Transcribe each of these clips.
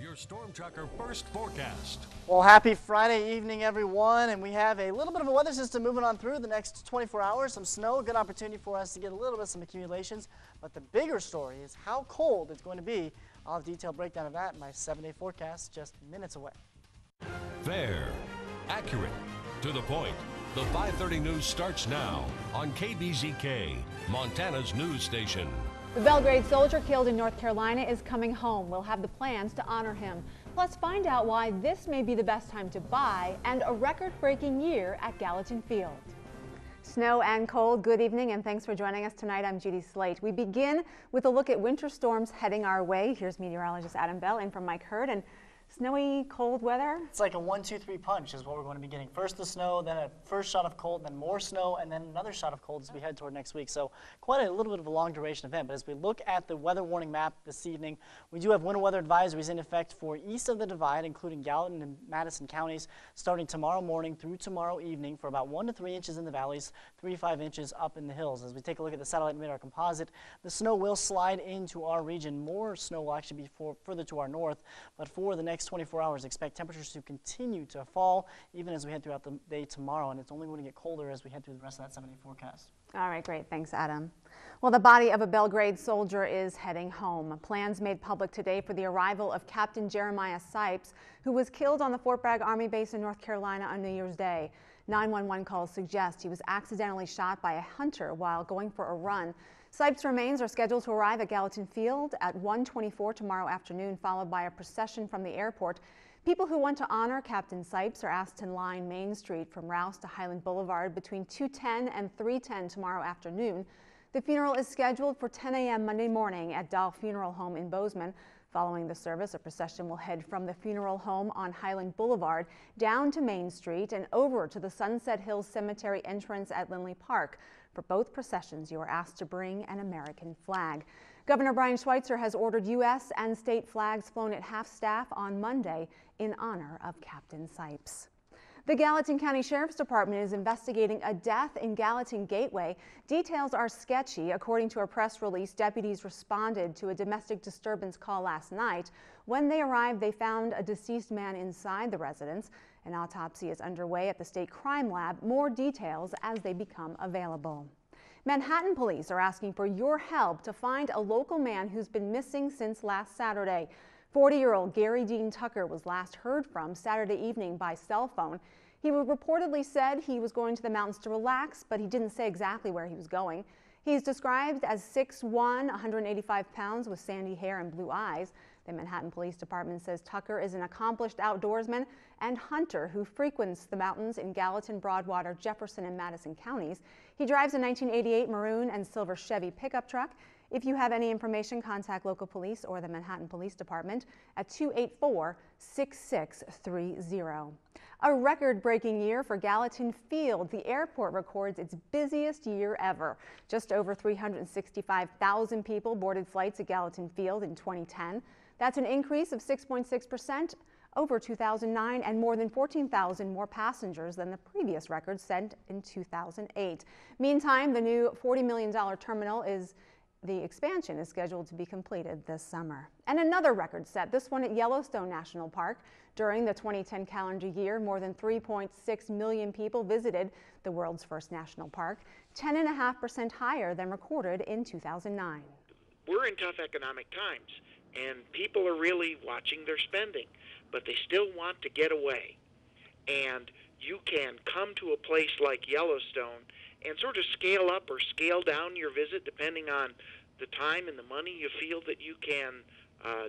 your Storm Tracker first forecast. Well, happy Friday evening, everyone, and we have a little bit of a weather system moving on through the next 24 hours. Some snow, a good opportunity for us to get a little bit of some accumulations, but the bigger story is how cold it's going to be. I'll have a detailed breakdown of that in my 7-day forecast just minutes away. Fair, accurate, to the point. The 5:30 news starts now on KBZK, Montana's news station. The Belgrade soldier killed in North Carolina is coming home. We'll have the plans to honor him. Plus, find out why this may be the best time to buy and a record-breaking year at Gallatin Field. Snow and cold, good evening, and thanks for joining us tonight. I'm Judy Slate. We begin with a look at winter storms heading our way. Here's meteorologist Adam Bell in from Mike Hurd. And snowy, cold weather? It's like a 1-2-3 punch is what we're going to be getting. First the snow, then a first shot of cold, then more snow, and then another shot of cold as we head toward next week. So quite a little bit of a long duration event. But as we look at the weather warning map this evening, we do have winter weather advisories in effect for east of the divide, including Gallatin and Madison counties, starting tomorrow morning through tomorrow evening for about 1 to 3 inches in the valleys, 3 to 5 inches up in the hills. As we take a look at the satellite radar composite, the snow will slide into our region. More snow will actually be further to our north, but for the next 24 hours, expect temperatures to continue to fall even as we head throughout the day tomorrow, and it's only going to get colder as we head through the rest of that 7-day forecast. All right, great. Thanks, Adam. Well, the body of a Belgrade soldier is heading home. Plans made public today for the arrival of Captain Jeremiah Sipes, who was killed on the Fort Bragg Army base in North Carolina on New Year's Day. 911 calls suggest he was accidentally shot by a hunter while going for a run. Sipes' remains are scheduled to arrive at Gallatin Field at 1:24 tomorrow afternoon, followed by a procession from the airport. People who want to honor Captain Sipes are asked to line Main Street from Rouse to Highland Boulevard between 2:10 and 3:10 tomorrow afternoon. The funeral is scheduled for 10 a.m. Monday morning at Dahl Funeral Home in Bozeman. Following the service, a procession will head from the funeral home on Highland Boulevard down to Main Street and over to the Sunset Hills Cemetery entrance at Lindley Park. For both processions, you are asked to bring an American flag. Governor Brian Schweitzer has ordered U.S. and state flags flown at half-staff on Monday in honor of Captain Sipes. The Gallatin County Sheriff's Department is investigating a death in Gallatin Gateway. Details are sketchy. According to a press release, deputies responded to a domestic disturbance call last night. When they arrived, they found a deceased man inside the residence. An autopsy is underway at the State Crime Lab. More details as they become available. Manhattan police are asking for your help to find a local man who's been missing since last Saturday. 40-year-old Gary Dean Tucker was last heard from Saturday evening by cell phone. He reportedly said he was going to the mountains to relax, but he didn't say exactly where he was going. He's described as 6'1", 185 pounds with sandy hair and blue eyes. The Manhattan Police Department says Tucker is an accomplished outdoorsman and hunter who frequents the mountains in Gallatin, Broadwater, Jefferson, and Madison counties. He drives a 1988 maroon and silver Chevy pickup truck. If you have any information, contact local police or the Manhattan Police Department at 284-6630. A record-breaking year for Gallatin Field. The airport records its busiest year ever. Just over 365,000 people boarded flights at Gallatin Field in 2010. That's an increase of 6.6% over 2009 and more than 14,000 more passengers than the previous record set in 2008. Meantime, the new $40 million terminal the expansion is scheduled to be completed this summer. And another record set, this one at Yellowstone National Park. During the 2010 calendar year, more than 3.6 million people visited the world's first national park, 10.5% higher than recorded in 2009. We're in tough economic times, and people are really watching their spending, but they still want to get away. And you can come to a place like Yellowstone and sort of scale up or scale down your visit depending on the time and the money you feel that you can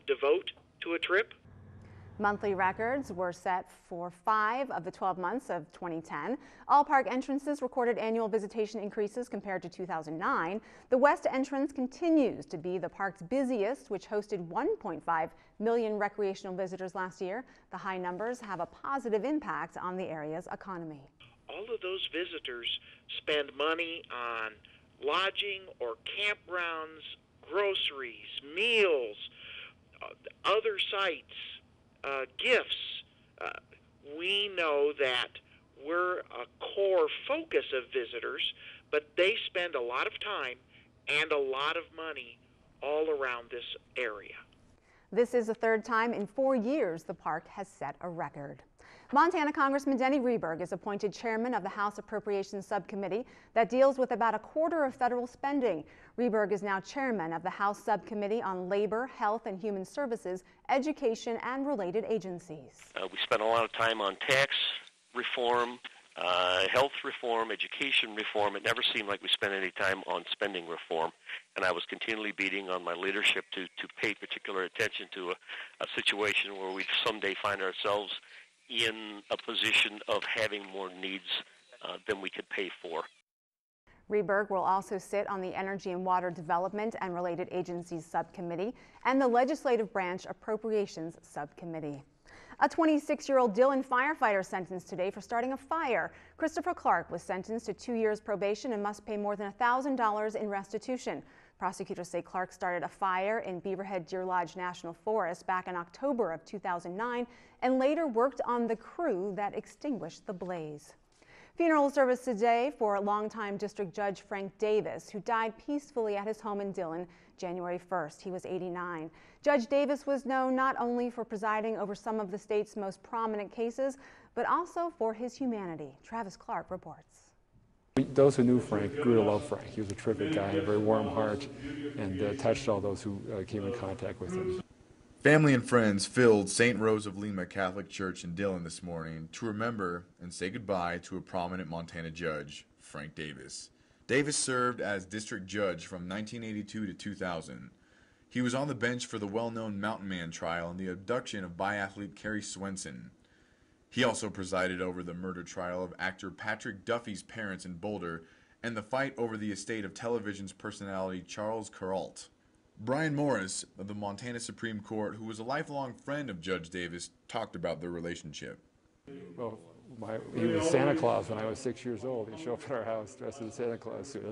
devote to a trip. Monthly records were set for 5 of the 12 months of 2010. All park entrances recorded annual visitation increases compared to 2009. The west entrance continues to be the park's busiest, which hosted 1.5 million recreational visitors last year. The high numbers have a positive impact on the area's economy. All of those visitors spend money on lodging or campgrounds, groceries, meals, other sites, gifts. We know that we're a core focus of visitors, but they spend a lot of time and a lot of money all around this area. This is the third time in 4 years the park has set a record. Montana Congressman Denny Rehberg is appointed chairman of the House Appropriations Subcommittee that deals with about a quarter of federal spending. Rehberg is now chairman of the House Subcommittee on Labor, Health and Human Services, Education and related agencies. We spent a lot of time on tax reform, health reform, education reform. It never seemed like we spent any time on spending reform, and I was continually beating on my leadership to pay particular attention to a situation where we'd someday find ourselves in a position of having more needs than we could pay for. Rehberg will also sit on the Energy and Water Development and Related Agencies Subcommittee and the Legislative Branch Appropriations Subcommittee. A 26-year-old Dillon firefighter sentenced today for starting a fire. Christopher Clark was sentenced to 2 years probation and must pay more than $1,000 in restitution. Prosecutors say Clark started a fire in Beaverhead Deer Lodge National Forest back in October of 2009 and later worked on the crew that extinguished the blaze. Funeral service today for longtime District Judge Frank Davis, who died peacefully at his home in Dillon January 1st. He was 89. Judge Davis was known not only for presiding over some of the state's most prominent cases, but also for his humanity. Travis Clark reports. Those who knew Frank grew to love Frank. He was a terrific guy, a very warm heart, and touched all those who came in contact with him. Family and friends filled St. Rose of Lima Catholic Church in Dillon this morning to remember and say goodbye to a prominent Montana judge, Frank Davis. Davis served as district judge from 1982 to 2000. He was on the bench for the well-known Mountain Man trial and the abduction of biathlete Carrie Swenson. He also presided over the murder trial of actor Patrick Duffy's parents in Boulder and the fight over the estate of television's personality Charles Kuralt. Brian Morris of the Montana Supreme Court, who was a lifelong friend of Judge Davis, talked about their relationship. Well, he was Santa Claus when I was 6 years old. He'd show up at our house dressed in a Santa Claus suit.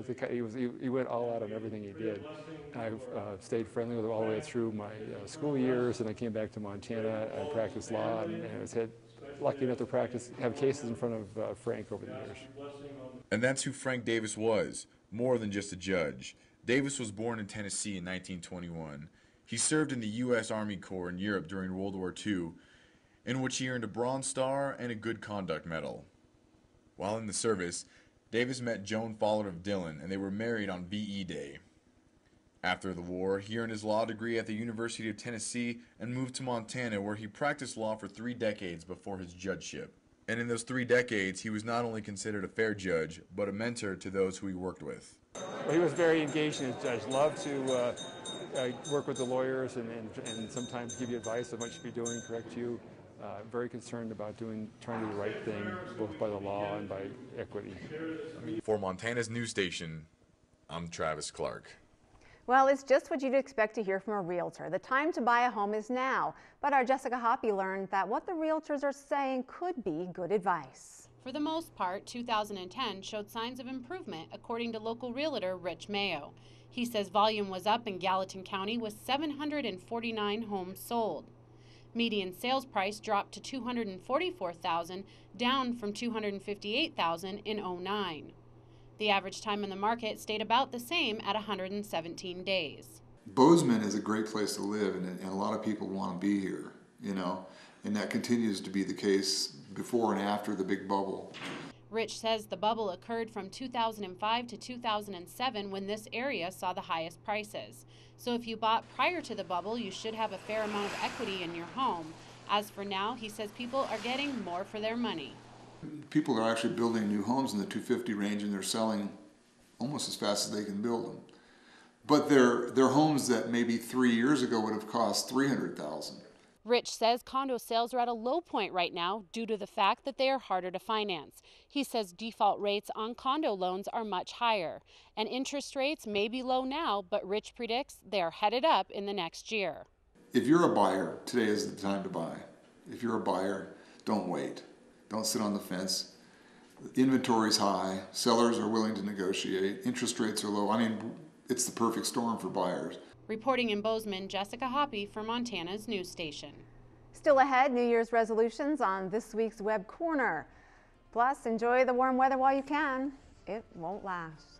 He went all out on everything he did. I stayed friendly with him all the way through my school years, and I came back to Montana and practiced law, and I was lucky enough to have cases in front of Frank over the years. And that's who Frank Davis was, more than just a judge. Davis was born in Tennessee in 1921. He served in the U.S. Army Corps in Europe during World War II, in which he earned a Bronze Star and a Good Conduct Medal. While in the service, Davis met Joan Follett of Dillon, and they were married on VE Day. After the war, he earned his law degree at the University of Tennessee and moved to Montana, where he practiced law for 3 decades before his judgeship. And in those 3 decades, he was not only considered a fair judge, but a mentor to those who he worked with. Well, he was very engaged in his judge, loved to work with the lawyers and sometimes give you advice on what you should be doing, correct you. Very concerned about trying to do the right thing, both by the law and by equity. For Montana's news station, I'm Travis Clark. Well, it's just what you'd expect to hear from a realtor. The time to buy a home is now. But our Jessica Hoppy learned that what the realtors are saying could be good advice. For the most part, 2010 showed signs of improvement, according to local realtor Rich Mayo. He says volume was up in Gallatin County with 749 homes sold. Median sales price dropped to $244,000, down from $258,000 in 2009. The average time in the market stayed about the same at 117 days. Bozeman is a great place to live, and a lot of people want to be here, and that continues to be the case before and after the big bubble. Rich says the bubble occurred from 2005 to 2007 when this area saw the highest prices. So if you bought prior to the bubble, you should have a fair amount of equity in your home. As for now, he says people are getting more for their money. People are actually building new homes in the 250 range, and they're selling almost as fast as they can build them. But they're homes that maybe 3 years ago would have cost $300,000. Rich says condo sales are at a low point right now due to the fact that they are harder to finance. He says default rates on condo loans are much higher, and interest rates may be low now, but Rich predicts they are headed up in the next year. If you're a buyer, today is the time to buy. If you're a buyer, don't wait. Don't sit on the fence. Inventory's high. Sellers are willing to negotiate. Interest rates are low. It's the perfect storm for buyers. Reporting in Bozeman, Jessica Hoppy for Montana's news station. Still ahead, New Year's resolutions on this week's Web Corner. Plus, enjoy the warm weather while you can. It won't last.